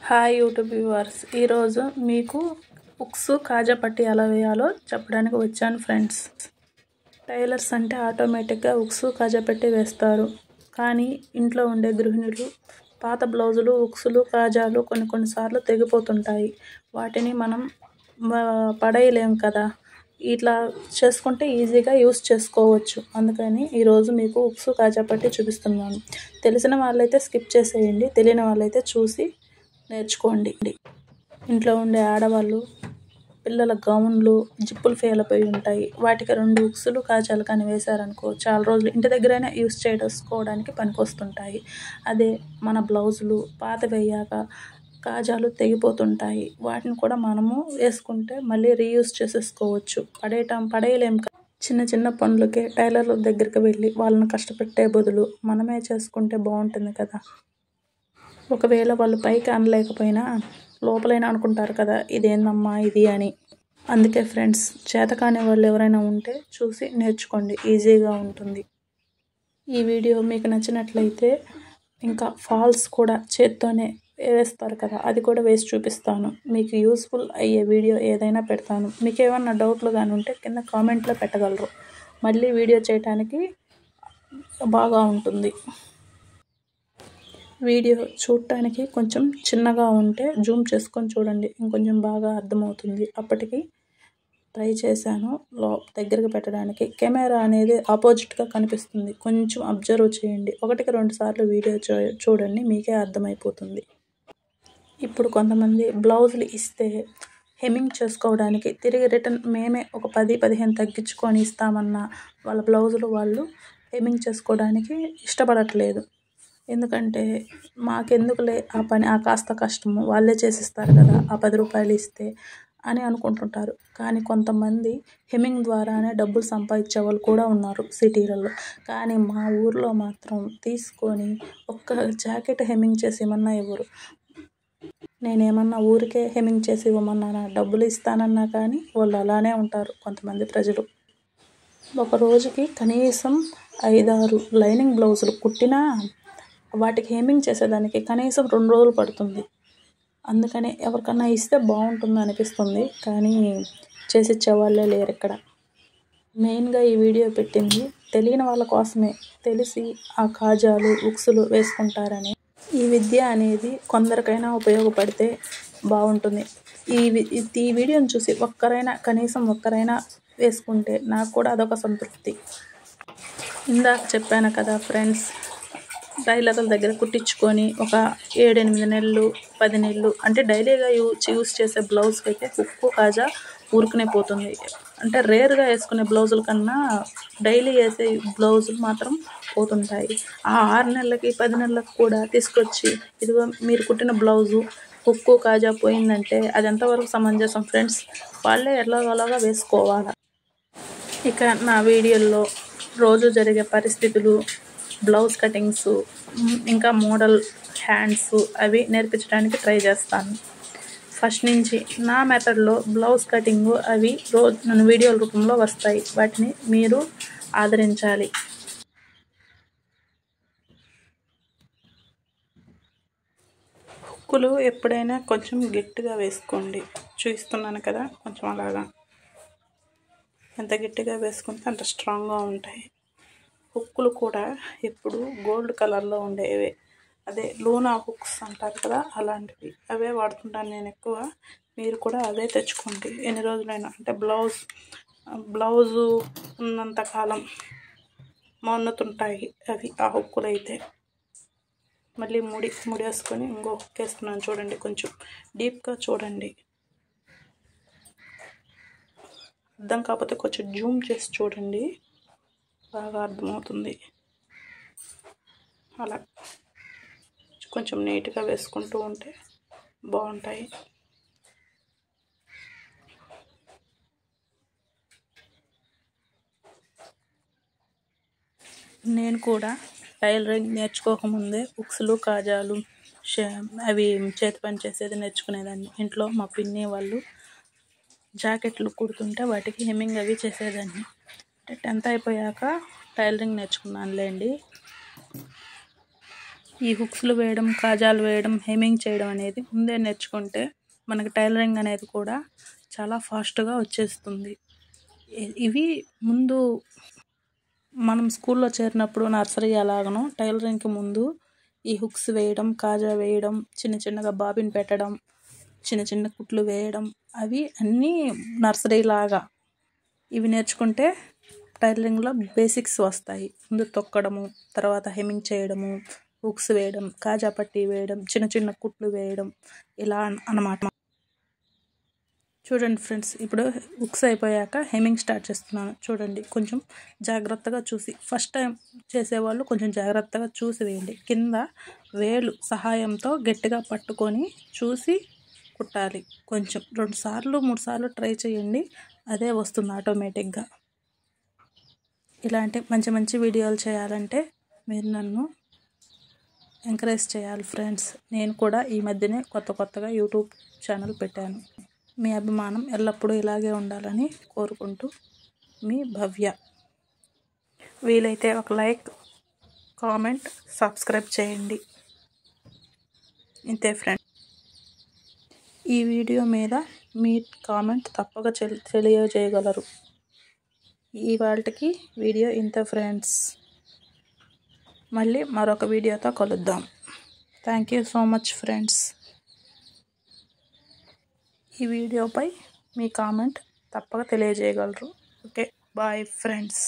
Hi YouTube viewers, ఈరోజు మీకు ఉక్సు కాజా పట్టి ఎలా వేయాలో చెప్పడానికి వచ్చాను ఫ్రెండ్స్. టైలర్స్ అంటే ఆటోమేటిక్గా ఉక్సు కాజా పట్టి వేస్తారు. కానీ ఇంట్లో ఉండే గృహిణులు పాత బ్లౌజులు, ఉక్సులు, కాజాలు కొన్నిసార్లు తెగిపోతుంటాయి. వాటిని మనం పడేయలేం కదా, ఇట్లా చేసుకుంటే ఈజీగా యూస్ చేసుకోవచ్చు. అందుకని ఈరోజు మీకు ఉక్సు కాజా పట్టి చూపిస్తున్నాను. తెలిసిన వాళ్ళైతే స్కిప్ చేసేయండి, తెలియని వాళ్ళైతే చూసి నేర్చుకోండి. ఇంట్లో ఉండే ఆడవాళ్ళు పిల్లల గౌన్లు జిప్పులు ఫెయిల్ అయిపోయి ఉంటాయి. వాటికి 2 ఉక్సులు కాజాలు కానీ వేశారనుకో, చాలా రోజులు ఇంటి దగ్గరైనా యూస్ చేసుకోవడానికి పనికొస్తుంటాయి. అదే మన బ్లౌజులు పాత వేయాక కాజాలు తెగిపోతుంటాయి. వాటిని కూడా మనము వేసుకుంటే మళ్ళీ రీయూస్ చేసేసుకోవచ్చు. పడేయలేం. చిన్న చిన్న పనులకే టైలర్ల దగ్గరికి వెళ్ళి వాళ్ళని కష్టపెట్టే బదులు మనమే చేసుకుంటే బాగుంటుంది కదా. ఒకవేళ వాళ్ళు పైకి అనలేకపోయినా లోపలైనా అనుకుంటారు కదా, ఇదేందమ్మా ఇది అని. అందుకే ఫ్రెండ్స్, చేతకాని వాళ్ళు ఎవరైనా ఉంటే చూసి నేర్చుకోండి, ఈజీగా ఉంటుంది. ఈ వీడియో మీకు నచ్చినట్లయితే ఇంకా ఫాల్స్ కూడా చేత్తోనే వేస్తారు కదా, అది కూడా వేసి చూపిస్తాను. మీకు యూస్ఫుల్ అయ్యే వీడియో ఏదైనా పెడతాను. మీకు ఏమన్నా డౌట్లు కానీ ఉంటే కింద కామెంట్లో పెట్టగలరు. మళ్ళీ వీడియో చేయడానికి బాగా ఉంటుంది. వీడియో చూడటానికి కొంచెం చిన్నగా ఉంటే జూమ్ చేసుకొని చూడండి, ఇంకొంచెం బాగా అర్థమవుతుంది. అప్పటికి ట్రై చేశాను దగ్గరికి పెట్టడానికి. కెమెరా అనేది ఆపోజిట్గా కనిపిస్తుంది, కొంచెం అబ్జర్వ్ చేయండి. 1కి 2 సార్లు వీడియో చూడండి, మీకే అర్థమైపోతుంది. ఇప్పుడు కొంతమంది బ్లౌజులు ఇస్తే హెమ్మింగ్ చేసుకోవడానికి తిరిగి రిటర్న్ మేమే ఒక 10-15 తగ్గించుకొని ఇస్తామన్నా వాళ్ళ బ్లౌజులు వాళ్ళు హెమ్మింగ్ చేసుకోవడానికి ఇష్టపడట్లేదు. ఎందుకంటే మాకెందుకులే ఆ పని, ఆ కాస్త కష్టము, వాళ్ళే చేసిస్తారు కదా ఆ 10 రూపాయలు ఇస్తే అని అనుకుంటుంటారు. కానీ కొంతమంది హెమ్మింగ్ ద్వారానే డబ్బులు సంపాదించే వాళ్ళు కూడా ఉన్నారు సిటీలలో. కానీ మా ఊర్లో మాత్రం తీసుకొని ఒక్క జాకెట్ హెమ్మింగ్ చేసి ఇవ్వమన్నా ఇవ్వరు. నేనేమన్నా ఊరికే హెమ్మింగ్ చేసి ఇవ్వమన్నానా, డబ్బులు ఇస్తానన్నా కానీ వాళ్ళు అలానే ఉంటారు కొంతమంది ప్రజలు. ఒక రోజుకి కనీసం 5-6 లైనింగ్ బ్లౌజులు కుట్టినా వాటికి హెమ్మింగ్ చేసేదానికి కనీసం 2 రోజులు పడుతుంది. అందుకని ఎవరికన్నా ఇస్తే బాగుంటుంది అనిపిస్తుంది, కానీ చేసిచ్చే వాళ్ళే లేరు ఇక్కడ. మెయిన్గా ఈ వీడియో పెట్టింది తెలియని వాళ్ళ కోసమే. తెలిసి ఆ కాజాలు, ఉక్సులు వేసుకుంటారని. ఈ విద్య అనేది కొందరికైనా ఉపయోగపడితే బాగుంటుంది. ఈ వీడియోని చూసి కనీసం ఒక్కరైనా వేసుకుంటే నాకు కూడా అదొక సంతృప్తి. ఇందాక చెప్పాను కదా ఫ్రెండ్స్, టైలర్ల దగ్గర కుట్టించుకొని ఒక 7-8 నెలలు 10 నెలలు అంటే డైలీగా యూస్ చేసే బ్లౌజ్కి అయితే ఉక్కు కాజా ఊరుకునే పోతుంది. అంటే రేర్గా వేసుకునే బ్లౌజుల కన్నా డైలీ వేసే బ్లౌజులు మాత్రం పోతుంటాయి. ఆ 6 నెలలకి 10 నెలలకు కూడా తీసుకొచ్చి ఇదిగో మీరు కుట్టిన బ్లౌజు ఉక్కు కాజా పోయిందంటే అది ఎంతవరకు సమంజసం ఫ్రెండ్స్? వాళ్ళే ఎలాగోలాగా వేసుకోవాలి. ఇక నా వీడియోల్లో రోజు జరిగే పరిస్థితులు, బ్లౌజ్ కటింగ్స్, ఇంకా మోడల్ హ్యాండ్స్ అవి నేర్పించడానికి ట్రై చేస్తాను. ఫస్ట్ నుంచి నా మెథడ్లో బ్లౌజ్ కటింగ్ అవి రోజు నన్ను వీడియోల రూపంలో వస్తాయి. వాటిని మీరు ఆదరించాలి. హుక్కులు ఎప్పుడైనా కొంచెం గట్టిగా వేసుకోండి. చూపిస్తున్నాను కదా, కొంచెం అలాగా. ఎంత గట్టిగా వేసుకుంటే అంత స్ట్రాంగ్గా ఉంటాయి. హుక్కులు కూడా ఎప్పుడు గోల్డ్ కలర్లో ఉండేవే, అదే లూనా హుక్స్ అంటారు కదా, అలాంటివి అవే వాడుతుంటాను నేను ఎక్కువ. మీరు కూడా అవే తెచ్చుకోండి. ఎన్ని రోజులైనా అంటే బ్లౌజు ఉన్నంతకాలం మన్నుతుంటాయి అవి, ఆ హుక్కులు అయితే. మళ్ళీ ముడేసుకొని ఇంకో హుక్ వేస్తున్నాను చూడండి, కొంచెం డీప్గా చూడండి. అర్థం కాకపోతే కొంచెం జూమ్ చేసి చూడండి, బాగా అర్థమవుతుంది. అలా కొంచెం నీట్గా వేసుకుంటూ ఉంటే బాగుంటాయి. నేను కూడా టైలరింగ్ నేర్చుకోకముందే ఉక్సులు, కాజాలు అవి చేతి పని చేసేది నేర్చుకునేదాన్ని. ఇంట్లో మా పిన్ని వాళ్ళు జాకెట్లు కుడుతుంటే వాటికి హెమ్మింగ్ అవి చేసేదాన్ని. 10th అయిపోయాక టైలరింగ్ నేర్చుకున్నానులేండి. ఈ హుక్స్లు వేయడం, కాజాలు వేయడం, హెమ్మింగ్ చేయడం అనేది ముందే నేర్చుకుంటే మనకి టైలరింగ్ అనేది కూడా చాలా ఫాస్ట్గా వచ్చేస్తుంది. ఇవి ముందు మనం స్కూల్లో చేరినప్పుడు నర్సరీ ఎలాగనో టైలరింగ్కి ముందు ఈ హుక్స్ వేయడం, కాజా వేయడం, చిన్న చిన్నగా బాబిన్ పెట్టడం, చిన్న చిన్న కుట్లు వేయడం, అవి అన్నీ నర్సరీ లాగా ఇవి నేర్చుకుంటే టైలరింగ్లో బేసిక్స్ వస్తాయి. ముందు తొక్కడము, తర్వాత హెమ్మింగ్ చేయడము, హుక్స్ వేయడం, కాజా పట్టీ వేయడం, చిన్న చిన్న కుట్లు వేయడం, ఇలా అన్నమాట. చూడండి ఫ్రెండ్స్, ఇప్పుడు హుక్స్ అయిపోయాక హెమ్మింగ్ స్టార్ట్ చేస్తున్నాను. చూడండి, కొంచెం జాగ్రత్తగా చూసి, ఫస్ట్ టైం చేసేవాళ్ళు కొంచెం జాగ్రత్తగా చూసి వేయండి. కింద వేలు సహాయంతో గట్టిగా పట్టుకొని చూసి కుట్టాలి. కొంచెం 2 సార్లు 3 సార్లు ట్రై చేయండి, అదే వస్తుంది ఆటోమేటిక్గా. ఇలాంటి మంచి మంచి వీడియోలు చేయాలంటే మీరు నన్ను ఎంకరేజ్ చేయాలి ఫ్రెండ్స్. నేను కూడా ఈ మధ్యనే కొత్తగా యూట్యూబ్ ఛానల్ పెట్టాను. మీ అభిమానం ఎల్లప్పుడూ ఇలాగే ఉండాలని కోరుకుంటూ మీ భవ్య. వీలైతే ఒక లైక్, కామెంట్, సబ్స్క్రైబ్ చేయండి. ఇంతే ఫ్రెండ్స్. ఈ వీడియో మీద మీ కామెంట్ తప్పక తెలియజేయగలరు. ఇవాల్టికి వీడియో ఇంతే ఫ్రెండ్స్. మళ్ళీ మరొక వీడియోతో కలుద్దాం. Thank you so much friends. ఈ వీడియోపై మీ కామెంట్ తప్పక తెలియజేయగలరు. Okay, bye friends.